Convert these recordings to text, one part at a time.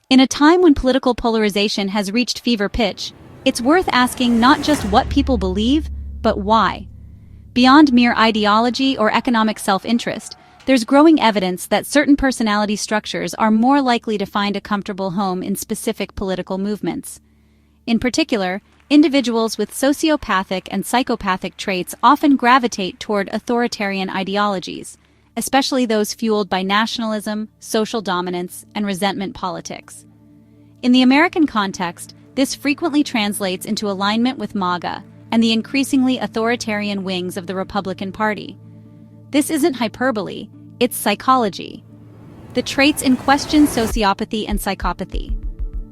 In a time when political polarization has reached fever pitch, it's worth asking not just what people believe, but why. Beyond mere ideology or economic self-interest, there's growing evidence that certain personality structures are more likely to find a comfortable home in specific political movements. In particular, individuals with sociopathic and psychopathic traits often gravitate toward authoritarian ideologies, especially those fueled by nationalism, social dominance, and resentment politics. In the American context, this frequently translates into alignment with MAGA and the increasingly authoritarian wings of the Republican Party. This isn't hyperbole, it's psychology. The traits in question: sociopathy and psychopathy.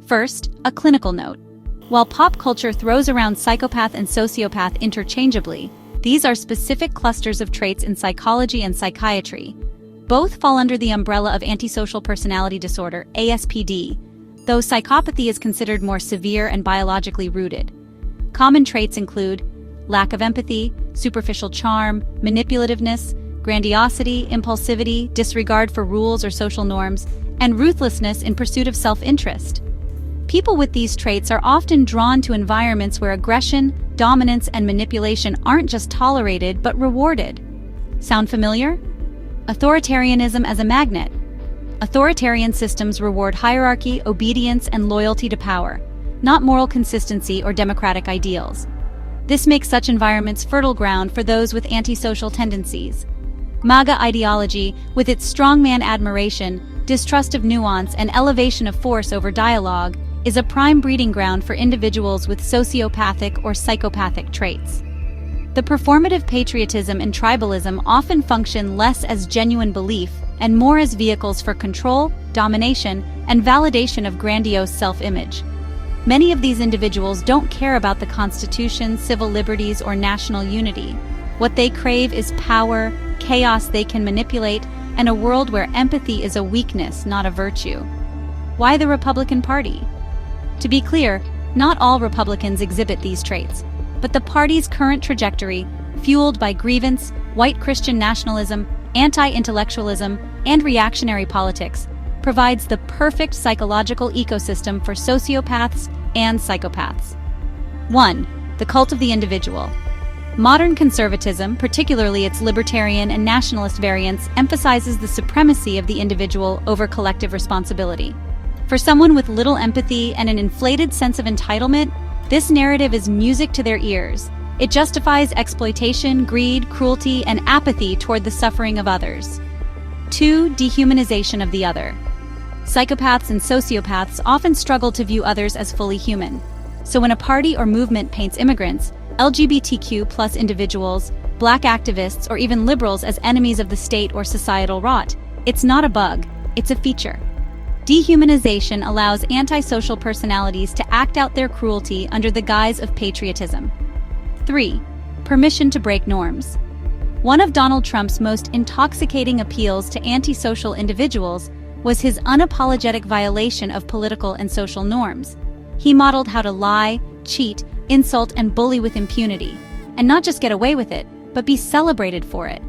First, a clinical note. While pop culture throws around psychopath and sociopath interchangeably, these are specific clusters of traits in psychology and psychiatry. Both fall under the umbrella of antisocial personality disorder, ASPD, though psychopathy is considered more severe and biologically rooted. Common traits include lack of empathy, superficial charm, manipulativeness, grandiosity, impulsivity, disregard for rules or social norms, and ruthlessness in pursuit of self-interest. People with these traits are often drawn to environments where aggression, dominance, and manipulation aren't just tolerated but rewarded. Sound familiar? Authoritarianism as a magnet. Authoritarian systems reward hierarchy, obedience, and loyalty to power, not moral consistency or democratic ideals. This makes such environments fertile ground for those with antisocial tendencies. MAGA ideology, with its strongman admiration, distrust of nuance, and elevation of force over dialogue, is a prime breeding ground for individuals with sociopathic or psychopathic traits. The performative patriotism and tribalism often function less as genuine belief and more as vehicles for control, domination, and validation of grandiose self-image. Many of these individuals don't care about the Constitution, civil liberties, or national unity. What they crave is power, chaos they can manipulate, and a world where empathy is a weakness, not a virtue. Why the Republican Party? To be clear, not all Republicans exhibit these traits, but the party's current trajectory, fueled by grievance, white Christian nationalism, anti-intellectualism, and reactionary politics, provides the perfect psychological ecosystem for sociopaths and psychopaths. 1. The cult of the individual. Modern conservatism, particularly its libertarian and nationalist variants, emphasizes the supremacy of the individual over collective responsibility. For someone with little empathy and an inflated sense of entitlement, this narrative is music to their ears. It justifies exploitation, greed, cruelty, and apathy toward the suffering of others. 2. Dehumanization of the other. Psychopaths and sociopaths often struggle to view others as fully human. So when a party or movement paints immigrants, LGBTQ+ individuals, black activists, or even liberals as enemies of the state or societal rot, it's not a bug, it's a feature. Dehumanization allows antisocial personalities to act out their cruelty under the guise of patriotism. 3. Permission to break norms. One of Donald Trump's most intoxicating appeals to antisocial individuals was his unapologetic violation of political and social norms. He modeled how to lie, cheat, insult, and bully with impunity, and not just get away with it, but be celebrated for it.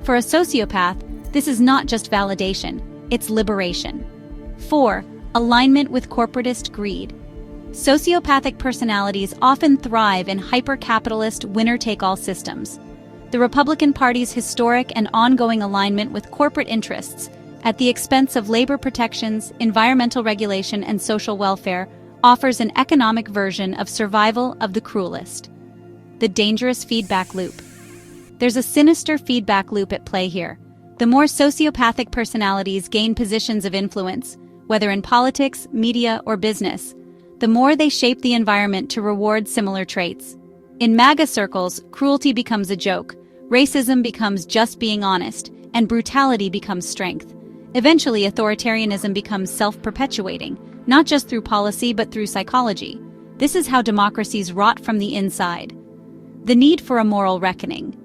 For a sociopath, this is not just validation, it's liberation. 4. Alignment with corporatist greed. Sociopathic personalities often thrive in hyper-capitalist, winner-take-all systems. The Republican Party's historic and ongoing alignment with corporate interests, at the expense of labor protections, environmental regulation, and social welfare, offers an economic version of survival of the cruelest. The dangerous feedback loop. There's a sinister feedback loop at play here. The more sociopathic personalities gain positions of influence, whether in politics, media, or business, the more they shape the environment to reward similar traits. In MAGA circles, cruelty becomes a joke, racism becomes just being honest, and brutality becomes strength. Eventually, authoritarianism becomes self-perpetuating, not just through policy but through psychology. This is how democracies rot from the inside. The need for a moral reckoning.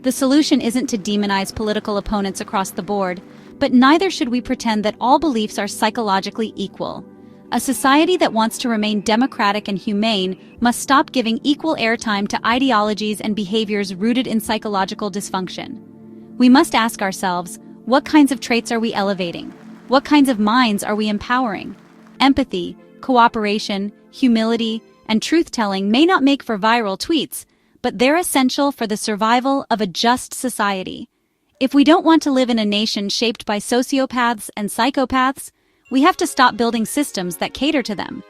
The solution isn't to demonize political opponents across the board, but neither should we pretend that all beliefs are psychologically equal. A society that wants to remain democratic and humane must stop giving equal airtime to ideologies and behaviors rooted in psychological dysfunction. We must ask ourselves, what kinds of traits are we elevating? What kinds of minds are we empowering? Empathy, cooperation, humility, and truth-telling may not make for viral tweets, but they're essential for the survival of a just society. If we don't want to live in a nation shaped by sociopaths and psychopaths, we have to stop building systems that cater to them.